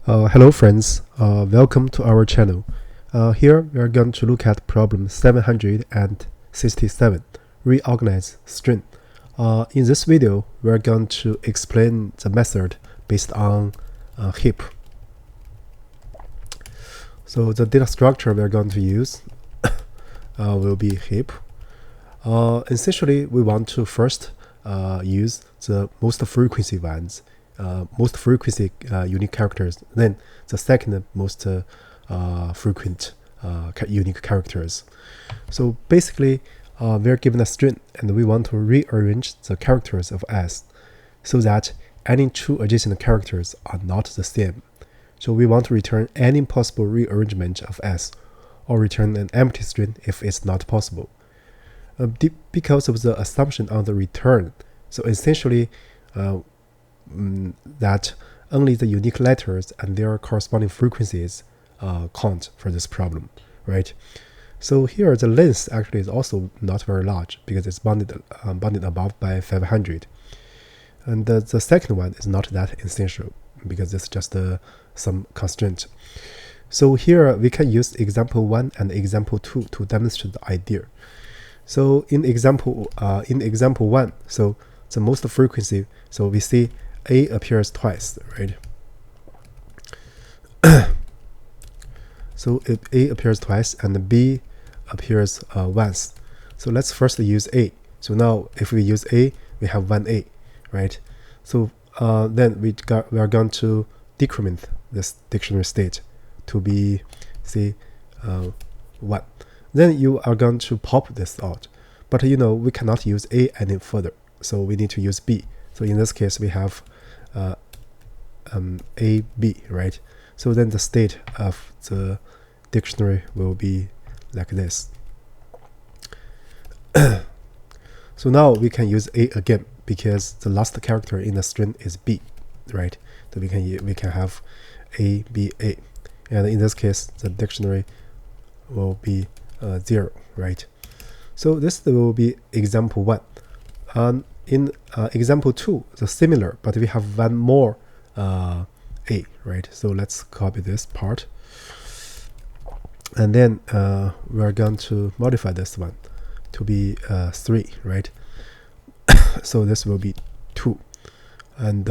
Hello friends, welcome to our channel. Here we are going to look at problem 767, Reorganize String. In this video, we are going to explain the method based on heap. So the data structure we are going to use will be heap. Essentially, we want to first use the most frequency ones. Unique characters, then the second most frequent unique characters. So basically, we are given a string and we want to rearrange the characters of S so that any two adjacent characters are not the same. So we want to return any possible rearrangement of S or return an empty string if it's not possible. Because of the assumption on the return, so essentially that only the unique letters and their corresponding frequencies count for this problem, right? So here the length actually is also not very large because it's bounded above by 500. And the second one is not that essential because it's just some constraint. So here we can use example 1 and example 2 to demonstrate the idea. So in example 1, so the most frequency, so we see A appears twice, right? So if A appears twice and B appears once, so let's first use A. So now if we use A, we have 1A, right? So then we are going to decrement this dictionary state to be, say, 1. Then you are going to pop this out, but we cannot use A any further, so we need to use B. So in this case, we have A, B, right? So then the state of the dictionary will be like this. So now we can use A again because the last character in the string is B, right? So we can have A, B, A, and in this case, the dictionary will be 0, right? So this will be example 1. In example 2, the similar, but we have one more A, right? So let's copy this part. And then we are going to modify this one to be 3, right? So this will be 2. And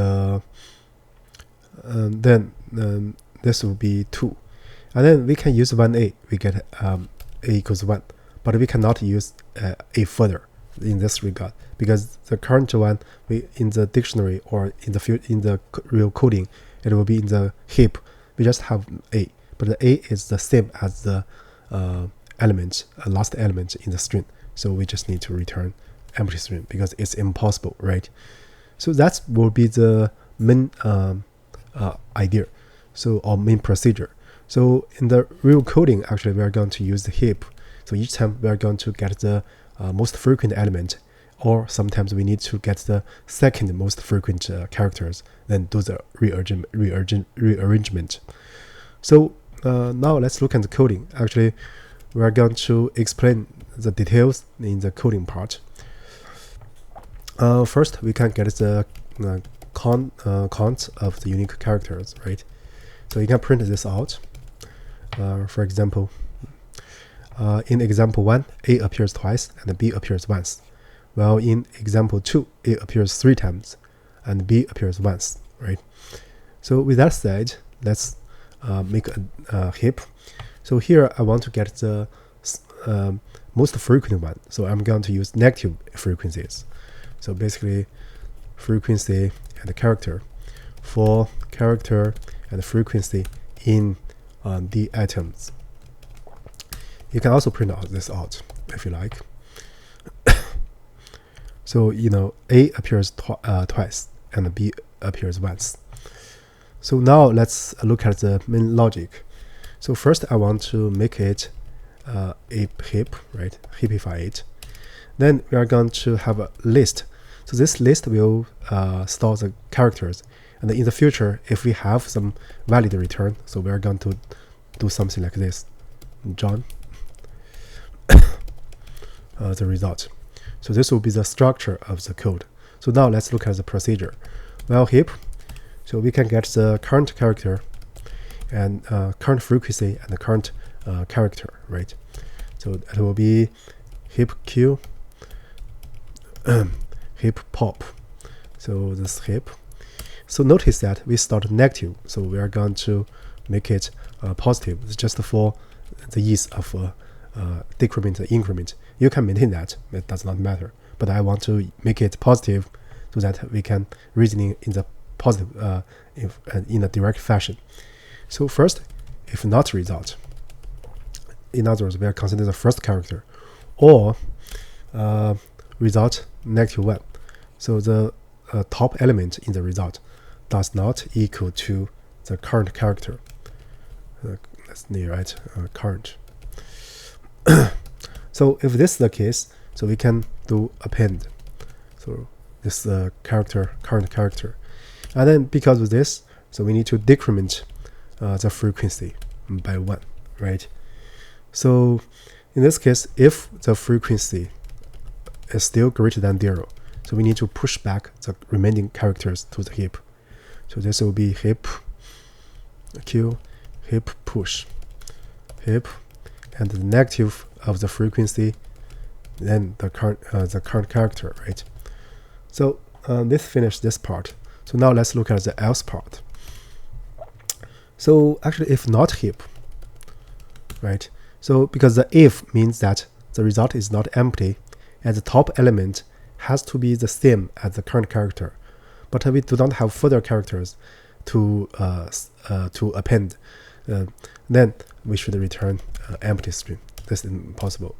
then this will be 2. And then we can use 1A. We get A equals 1. But we cannot use A further in this regard, because the current one in the dictionary or in the real coding, it will be in the heap. We just have A, but the A is the same as the last element in the string. So we just need to return empty string because it's impossible, right? So that will be the main idea, so or main procedure. So in the real coding, actually, we are going to use the heap. So each time we are going to get the most frequent element, or sometimes we need to get the second most frequent characters, then do the rearrangement. So now let's look at the coding. Actually, we are going to explain the details in the coding part. First, we can get the count of the unique characters, right? So you can print this out. For example, in example 1, A appears twice and B appears once. Well, in example 2, A appears 3 times and B appears once, right? So with that said, let's make a heap. So here I want to get the most frequent one. So I'm going to use negative frequencies. So basically, frequency and character for character and frequency in the items. You can also print this out if you like. So A appears twice and B appears once. So now let's look at the main logic. So first I want to make it a heap, right? Heapify it. Then we are going to have a list. So this list will store the characters, and in the future, if we have some valid return, so we are going to do something like this, John. The result. So this will be the structure of the code. So now let's look at the procedure. Well, heap, so we can get the current character and current frequency and the current character, right? So it will be heap q heap pop. So this heap. So notice that we start negative, so we are going to make it positive. It's just for the ease of decrement and increment. You can maintain that, it does not matter. But I want to make it positive so that we can reasoning in the positive in a direct fashion. So first, if not result, in other words, we are considering the first character, or result -1. So the top element in the result does not equal to the current character. That's near, right? Current. So if this is the case, so we can do append. So this current character, and then because of this, so we need to decrement the frequency by 1, right? So in this case, if the frequency is still greater than 0, so we need to push back the remaining characters to the heap. So this will be heap q, heap push, heap, and the negative of the frequency, then the current character, right? So let's finish this part. So now let's look at the else part. So actually, if not heap, right? So because the if means that the result is not empty, and the top element has to be the same as the current character, but we do not have further characters to append, then we should return empty string. This is impossible.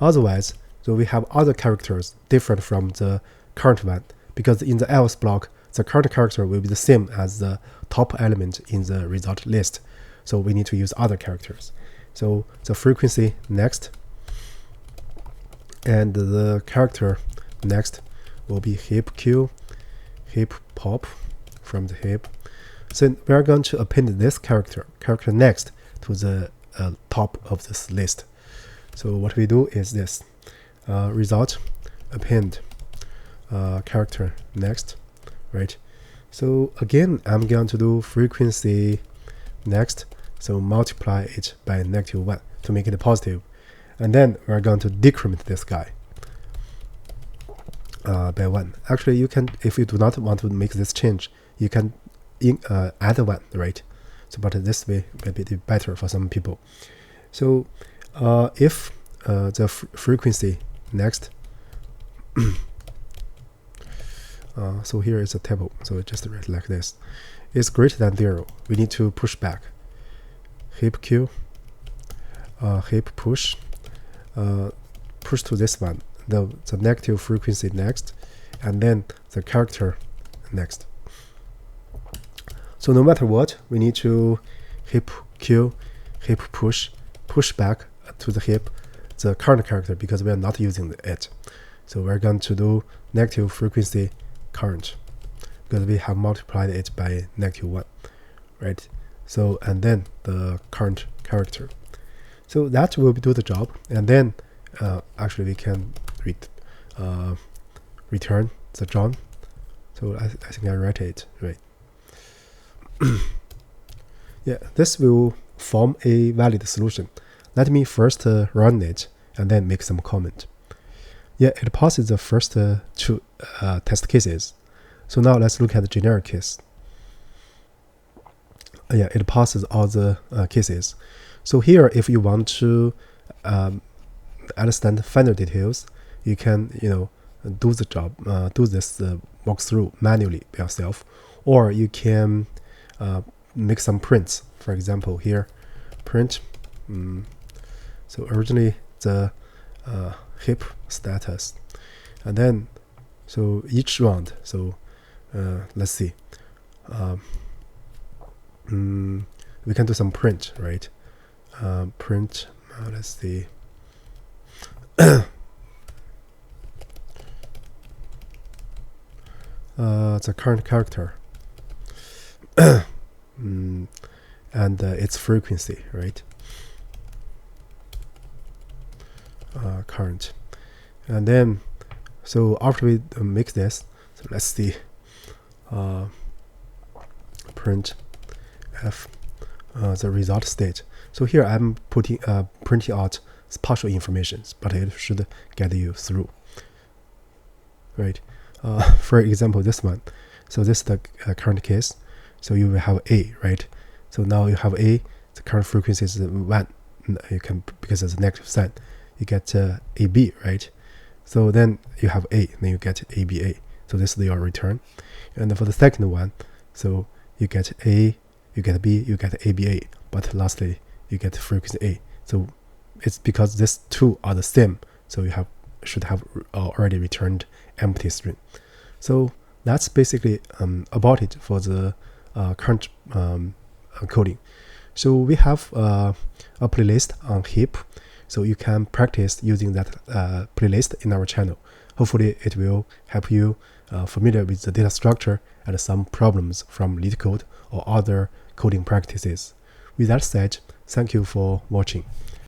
Otherwise, so we have other characters different from the current one, because in the else block, the current character will be the same as the top element in the result list. So we need to use other characters. So the frequency next, and the character next will be heap q, heap pop from the heap. So we are going to append this character next to the top of this list. So what we do is this, result append character next, right? So again, I'm going to do frequency next, so multiply it by -1 to make it positive, and then we're going to decrement this guy by 1. Actually, you can, if you do not want to make this change, you can add 1, right? So but this way may be better for some people. So if the frequency next so here is a table, so just write like this, is greater than 0, we need to push back heap q, heap push, push to this one, the negative frequency next, and then the character next. So no matter what, we need to heap q, heap push back to the heap the current character, because we are not using it. So we're going to do negative frequency current, because we have multiplied it by -1, right? So and then the current character. So that will do the job, and then actually we can return the John. So I think I write it right. Yeah, this will form a valid solution. Let me first run it and then make some comment. Yeah, it passes the first two test cases. So now let's look at the generic case. Yeah, it passes all the cases. So here, if you want to understand finer details, you can, do the job, do this walkthrough manually by yourself, or you can make some prints. For example, here, print. So originally the heap status, and then so each round. So let's see. We can do some print, right? Print. Let's see. The current character and its frequency, right? Current, and then so after we make this, so let's see. Print f the result state. So here I'm printing out partial information, but it should get you through, right? For example, this one. So this is the current case. So you will have A, right? So now you have A. The current frequency is 1. You can, because it's a negative sign, you get AB, right? So then you have A, then you get ABA. So this is your return. And for the second one, so you get A, you get B, you get ABA, but lastly you get frequency A. So it's because these two are the same, so you should have already returned empty string. So that's basically about it for the current coding. So we have a playlist on heap, so you can practice using that playlist in our channel. Hopefully it will help you familiar with the data structure and some problems from LeetCode or other coding practices. With that said, thank you for watching.